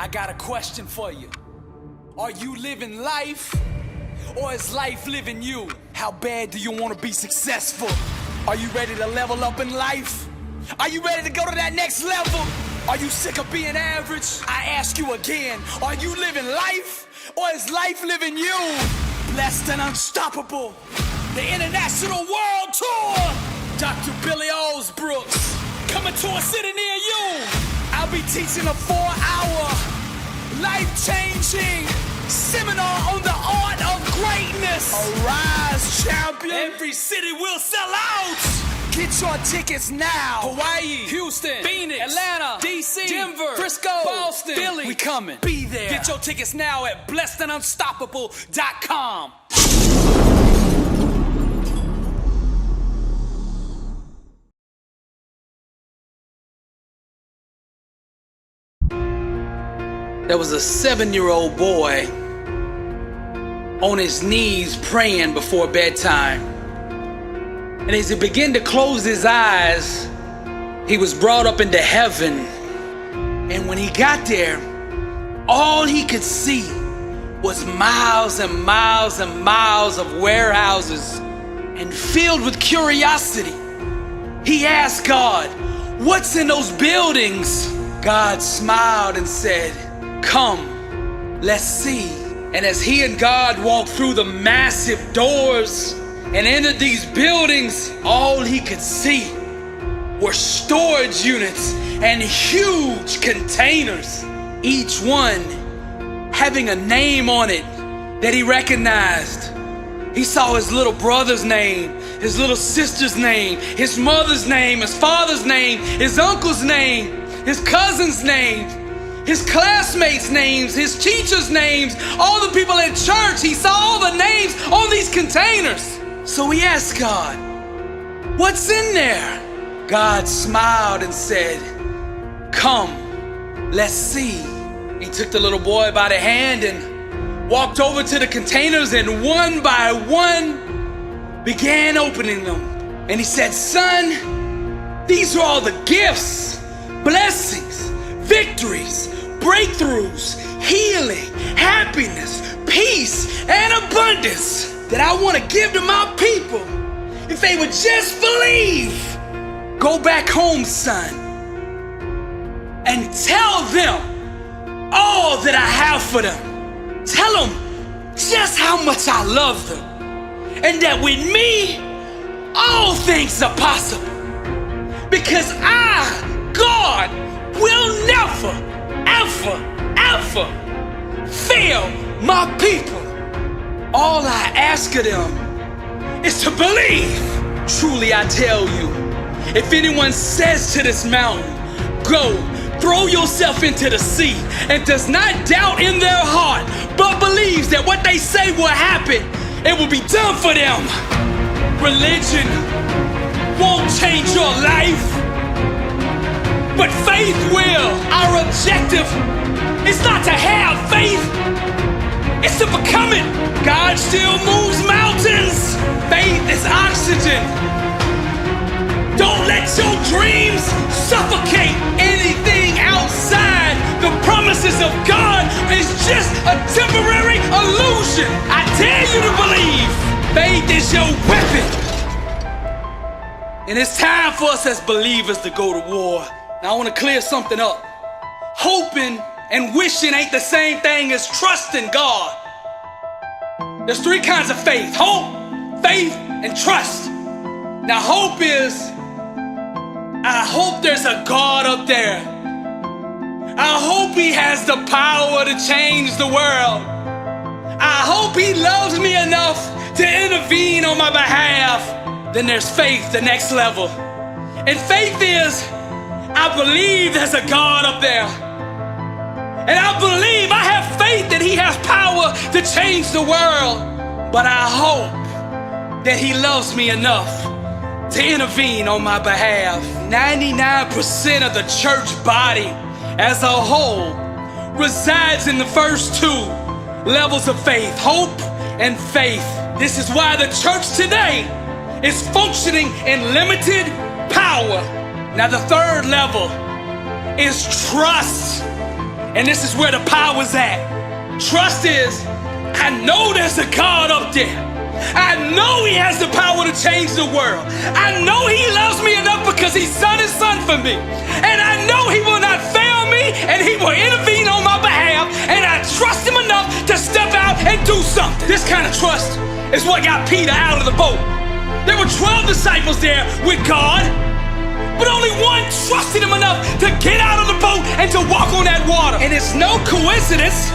I got a question for you. Are you living life, or is life living you? How bad do you want to be successful? Are you ready to level up in life? Are you ready to go to that next level? Are you sick of being average? I ask you again, are you living life, or is life living you? Blessed and unstoppable, the international world tour. Dr. Billy Alsbrooks, coming to a city near you. I'll be teaching a 4-hour, life-changing seminar on the art of greatness. Arise, champion. Every city will sell out. Get your tickets now. Hawaii, Houston, Phoenix, Atlanta, DC, Denver, Frisco, Boston, Philly. We coming. Be there. Get your tickets now at blessedandunstoppable.com. There was a 7-year-old boy on his knees praying before bedtime. And as he began to close his eyes, he was brought up into heaven. And when he got there, all he could see was miles and miles and miles of warehouses. And filled with curiosity, he asked God, "What's in those buildings?" God smiled and said, "Come, let's see." And as he and God walked through the massive doors and entered these buildings, all he could see were storage units and huge containers, each one having a name on it that he recognized. He saw his little brother's name, his little sister's name, his mother's name, his father's name, his uncle's name, his cousin's name, his classmates' names, his teachers' names, all the people at church. He saw all the names on these containers. So he asked God, "What's in there?" God smiled and said, "Come, let's see." He took the little boy by the hand and walked over to the containers, and one by one began opening them. And he said, "Son, these are all the gifts, blessings, victories, breakthroughs, healing, happiness, peace, and abundance that I want to give to my people if they would just believe. Go back home, son, and tell them all that I have for them. Tell them just how much I love them, and that with me, all things are possible. Because I, God, will never, ever, ever fail my people. All I ask of them is to believe. Truly I tell you, if anyone says to this mountain, 'Go, throw yourself into the sea,' and does not doubt in their heart, but believes that what they say will happen, it will be done for them." Religion won't change your life, but faith will. Our objective is not to have faith, it's to become it. God still moves mountains. Faith is oxygen. Don't let your dreams suffocate. Anything outside the promises of God is just a temporary illusion. I dare you to believe. Faith is your weapon. And it's time for us as believers to go to war. Now I want to clear something up. Hoping and wishing ain't the same thing as trusting God. There's 3 kinds of faith: hope, faith, and trust. Now hope is, I hope there's a God up there. I hope he has the power to change the world. I hope he loves me enough to intervene on my behalf. Then there's faith, the next level. And faith is, I believe there's a God up there. And I believe, I have faith that he has power to change the world. But I hope that he loves me enough to intervene on my behalf. 99% of the church body as a whole resides in the first 2 levels of faith, hope and faith. This is why the church today is functioning in limited power. Now the 3rd level is trust. And this is where the power's at. Trust is, I know there's a God up there. I know he has the power to change the world. I know he loves me enough because he sent his son for me. And I know he will not fail me and he will intervene on my behalf. And I trust him enough to step out and do something. This kind of trust is what got Peter out of the boat. There were 12 disciples there with God, but only one trusted him enough to get out of the boat and to walk on that water. And it's no coincidence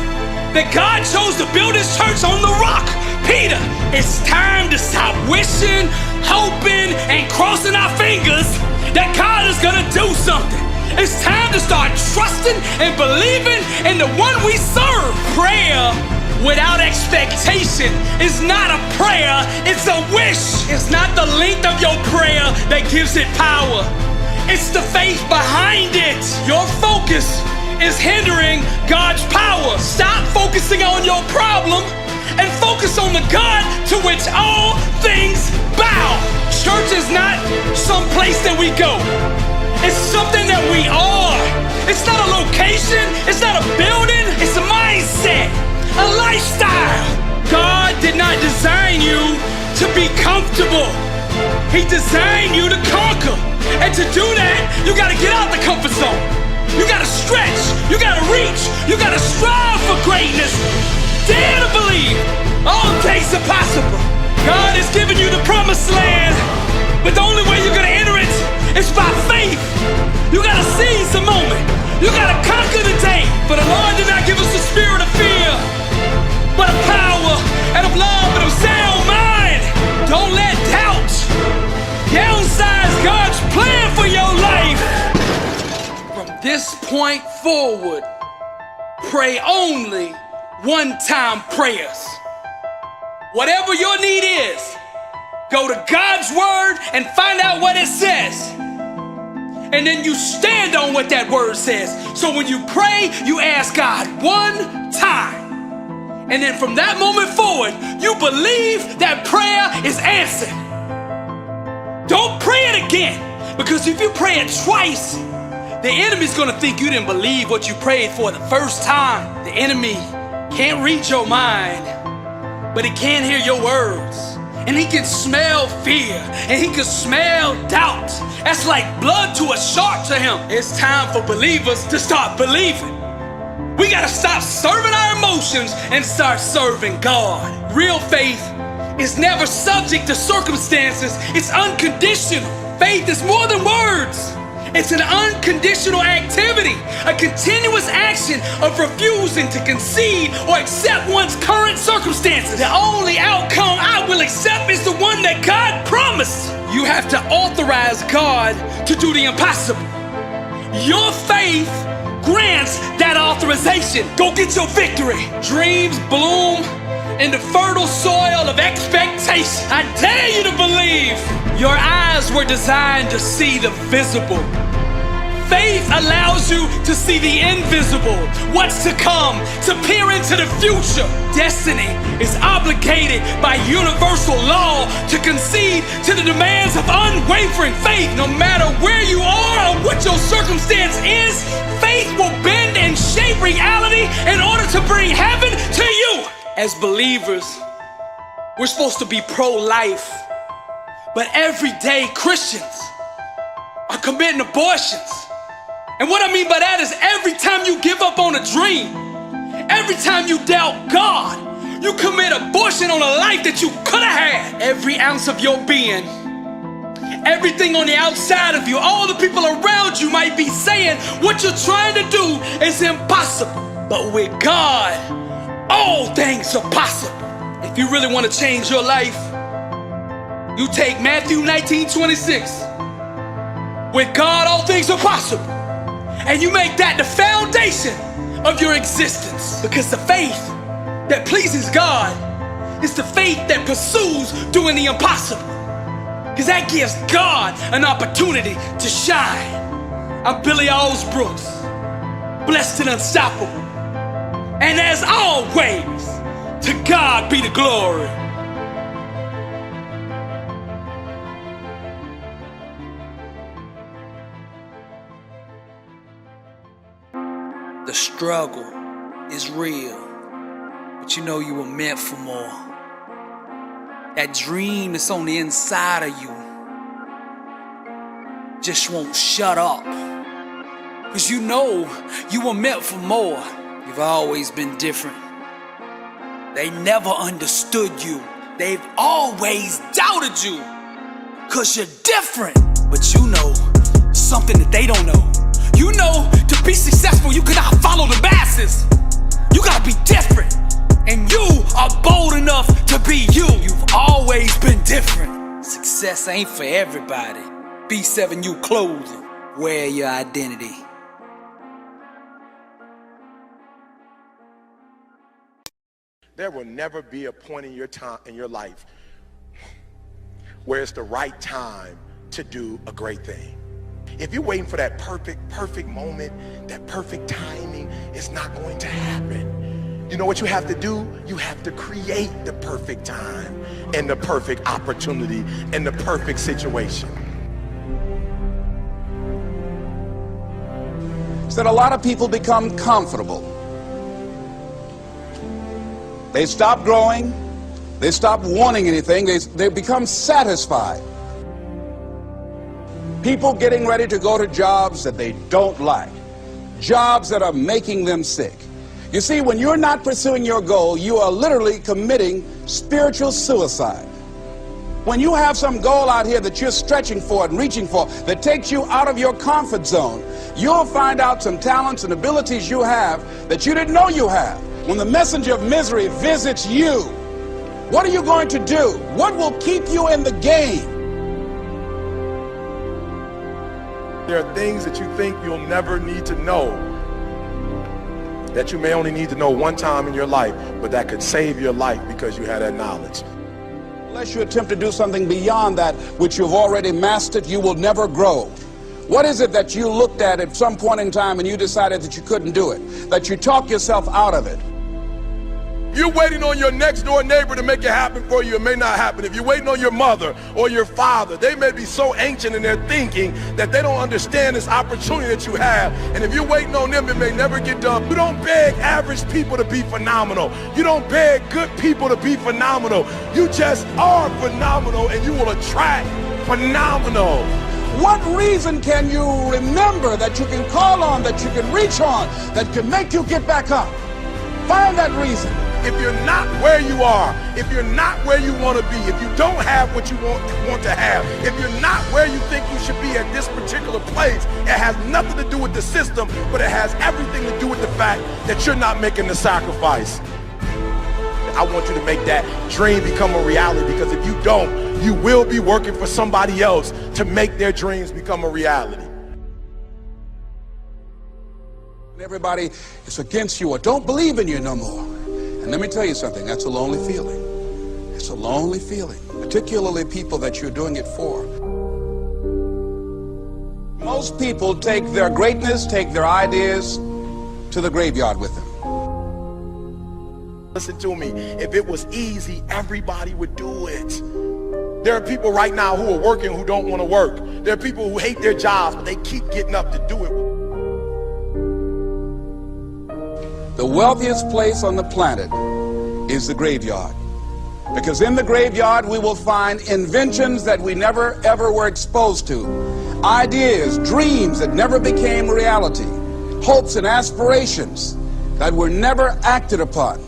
that God chose to build his church on the rock. Peter, it's time to stop wishing, hoping, and crossing our fingers that God is gonna do something. It's time to start trusting and believing in the one we serve. Prayer without expectation is not a prayer, it's a wish. It's not the length of your prayer that gives it power. It's the faith behind it. Your focus is hindering God's power. Stop focusing on your problem and focus on the God to which all things bow. Church is not some place that we go. It's something that we are. It's not a location. It's not a building. It's a mindset, a lifestyle. God did not design you to be comfortable. He designed you to conquer. And to do that, you gotta get out the comfort zone. You gotta stretch. You gotta reach. You gotta strive for greatness. Dare to believe all things are possible. God has given you the promised land, but the only way you're gonna enter it is by faith. You gotta seize the moment. You gotta conquer the day. For the Lord did not give us the spirit of fear, but of power and of love and of sound mind. Don't let doubt downsize God's plan for your life. From this point forward, pray only one-time prayers. Whatever your need is, go to God's word and find out what it says. And then you stand on what that word says. So when you pray, you ask God one time. And then from that moment forward, you believe that prayer is answered. Don't pray it again, because if you pray it twice, the enemy's gonna think you didn't believe what you prayed for the first time. The enemy can't read your mind, but he can hear your words. And he can smell fear, and he can smell doubt. That's like blood to a shark to him. It's time for believers to start believing. We gotta stop serving our emotions and start serving God. Real faith is never subject to circumstances. It's unconditional. Faith is more than words. It's an unconditional activity, a continuous action of refusing to concede or accept one's current circumstances. The only outcome I will accept is the one that God promised. You have to authorize God to do the impossible. Your faith grants that authorization. Go get your victory. Dreams bloom in the fertile soil of expectation. I dare you to believe. Your eyes were designed to see the visible. Faith allows you to see the invisible, what's to come, to peer into the future. Destiny is obligated by universal law to concede to the demands of unwavering faith. No matter where you are or what your circumstance is, faith will bend and shape reality in order to bring heaven to you. As believers, we're supposed to be pro-life, but everyday Christians are committing abortions. And what I mean by that is every time you give up on a dream, every time you doubt God, you commit abortion on a life that you could have had. Every ounce of your being, everything on the outside of you, all the people around you might be saying what you're trying to do is impossible. But with God, all things are possible. If you really want to change your life, you take Matthew 19:26. With God, all things are possible. And you make that the foundation of your existence. Because the faith that pleases God is the faith that pursues doing the impossible. Because that gives God an opportunity to shine. I'm Billy Alsbrooks, blessed and unstoppable. And as always, to God be the glory. The struggle is real, but you know you were meant for more. That dream that's on the inside of you just won't shut up, 'cause you know you were meant for more. You've always been different. They never understood you. They've always doubted you, 'cause you're different. But you know something that they don't know. You know to be successful you cannot follow the masses. You gotta be different, and you are bold enough to be you. You've always been different. Success ain't for everybody. B7U Clothing, wear your identity. There will never be a point in your life where it's the right time to do a great thing. If you're waiting for that perfect moment, that perfect timing, it's not going to happen. You know what you have to do? You have to create the perfect time and the perfect opportunity and the perfect situation. So that a lot of people become comfortable. They stop growing. They stop wanting anything. They become satisfied. People getting ready to go to jobs that they don't like, jobs that are making them sick. You see, when you're not pursuing your goal, you are literally committing spiritual suicide. When you have some goal out here that you're stretching for and reaching for that takes you out of your comfort zone, you'll find out some talents and abilities you have that you didn't know you have. When the messenger of misery visits you, what are you going to do? What will keep you in the game? There are things that you think you'll never need to know, that you may only need to know one time in your life, but that could save your life because you had that knowledge. Unless you attempt to do something beyond that which you've already mastered, you will never grow. What is it that you looked at some point in time and you decided that you couldn't do it, that you talked yourself out of it? You're waiting on your next door neighbor to make it happen for you. It may not happen. If you're waiting on your mother or your father, they may be so ancient in their thinking that they don't understand this opportunity that you have. And if you're waiting on them, it may never get done. You don't beg average people to be phenomenal. You don't beg good people to be phenomenal. You just are phenomenal, and you will attract phenomenal. What reason can you remember that you can call on, that you can reach on, that can make you get back up? Find that reason. If you're not where you are, if you're not where you want to be, if you don't have what you want to have, if you're not where you think you should be at this particular place, it has nothing to do with the system, but it has everything to do with the fact that you're not making the sacrifice. I want you to make that dream become a reality, because if you don't, you will be working for somebody else to make their dreams become a reality. Everybody is against you or don't believe in you no more. And let me tell you something, that's a lonely feeling. It's a lonely feeling, particularly people that you're doing it for. Most people take their greatness, take their ideas to the graveyard with them. Listen to me, if it was easy, everybody would do it. There are people right now who are working who don't want to work. There are people who hate their jobs, but they keep getting up to do it. The wealthiest place on the planet is the graveyard. Because in the graveyard we will find inventions that we never ever were exposed to. Ideas, dreams that never became reality. Hopes and aspirations that were never acted upon.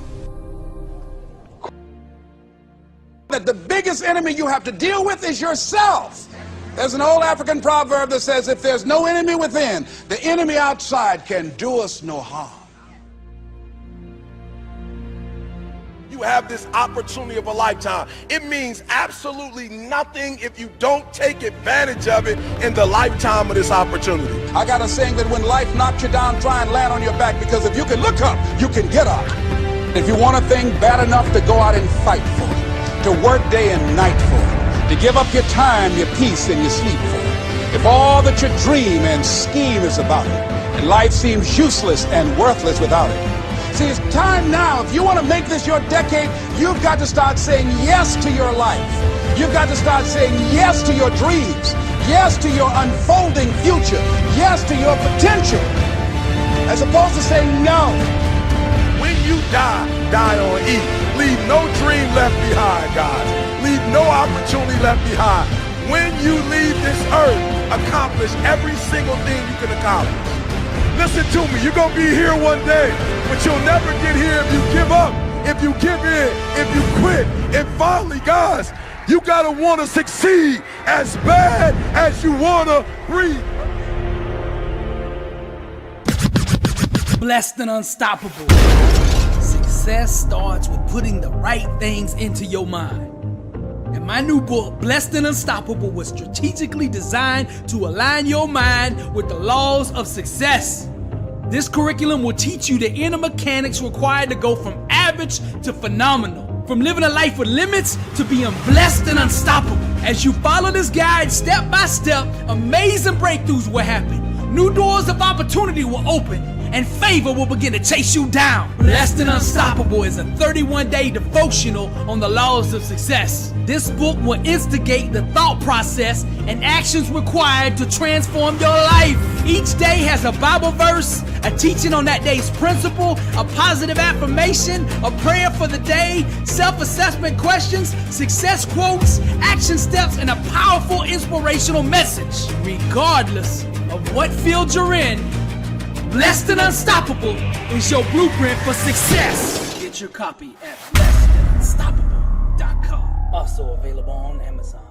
That the biggest enemy you have to deal with is yourself. There's an old African proverb that says, if there's no enemy within, the enemy outside can do us no harm. You have this opportunity of a lifetime. It means absolutely nothing if you don't take advantage of it in the lifetime of this opportunity. I got a saying that when life knocks you down, try and land on your back, because if you can look up, you can get up. If you want a thing bad enough to go out and fight for it, to work day and night for it, to give up your time, your peace, and your sleep for it, if all that you dream and scheme is about it, and life seems useless and worthless without it, see, it's time now. If you want to make this your decade, you've got to start saying yes to your life. You've got to start saying yes to your dreams, yes to your unfolding future, yes to your potential. as opposed to saying no. When you die, die on E. Leave no dream left behind, guys. Leave no opportunity left behind. When you leave this earth, accomplish every single thing you can accomplish. Listen to me, you're going to be here one day, but you'll never get here if you give up, if you give in, if you quit. And finally, guys, you got to want to succeed as bad as you want to breathe. Blessed and unstoppable. Success starts with putting the right things into your mind. And my new book, Blessed and Unstoppable, was strategically designed to align your mind with the laws of success. This curriculum will teach you the inner mechanics required to go from average to phenomenal, from living a life with limits to being blessed and unstoppable. As you follow this guide step by step, amazing breakthroughs will happen. New doors of opportunity will open, and favor will begin to chase you down. Blessed and Unstoppable is a 31-day devotional on the laws of success. This book will instigate the thought process and actions required to transform your life. Each day has a Bible verse, a teaching on that day's principle, a positive affirmation, a prayer for the day, self-assessment questions, success quotes, action steps, and a powerful inspirational message. Regardless of what field you're in, Blessed and Unstoppable is your blueprint for success. Get your copy at blessedandunstoppable.com. Also available on Amazon.